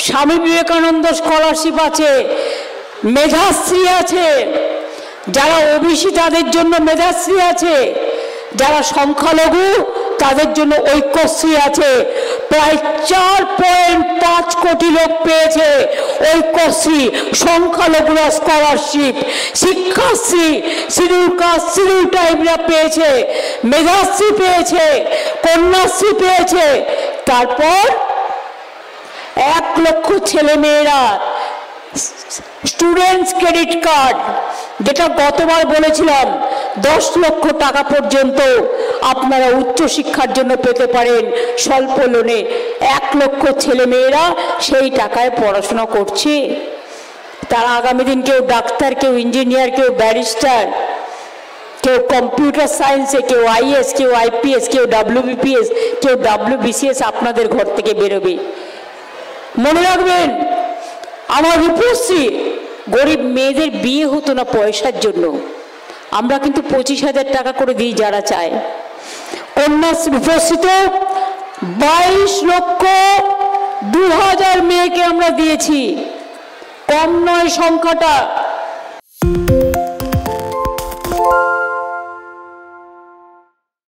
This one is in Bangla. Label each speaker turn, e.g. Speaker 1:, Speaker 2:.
Speaker 1: স্বামী বিবেকানন্দ স্কলারশিপ আছে, মেধাশ্রী আছে, যারা ওবিসি তাদের জন্য মেধাশ্রী আছে, যারা সংখ্যালঘু তাদের জন্য ঐক্যশ্রী আছে। প্রায় 4.5 কোটি লোক পেয়েছে ঐক্যশ্রী, সংখ্যালঘুরা scholarship, Shikshashree schedule caste schedule ট্রাইবরা পেয়েছে, মেধাশ্রী পেয়েছে, কন্যাশ্রী পেয়েছে। তারপর 1 লক্ষ ছেলে মেয়েরা স্টুডেন্টস ক্রেডিট কার্ড, যেটা গতবার বলেছিলাম 10 লক্ষ টাকা পর্যন্ত আপনারা উচ্চশিক্ষার জন্য পেতে পারেন স্বল্প লোনে। 1 লক্ষ ছেলে মেয়েরা সেই টাকায় পড়াশোনা করছে। তারা আগামী দিন কেউ ডাক্তার, কেউ ইঞ্জিনিয়ার, কেউ ব্যারিস্টার, কেউ কম্পিউটার সায়েন্সে, কেউ আইএস, কেউ আইপিএস, কেউ ডাব্লিউবিপিএস, কেউ ডাব্লিউবিসিএস আপনাদের ঘর থেকে বেরোবে। মনে রাখবেন, আমার রূপশ্রী গরিব মেয়েদের বিয়ে হতো না পয়সার জন্য, আমরা কিন্তু 25,000 টাকা করে দিই যারা চায়। কন্যাশ্রী রূপশ্রীতে 22,02,000 মেয়েকে আমরা দিয়েছি। কম নয় সংখ্যাটা।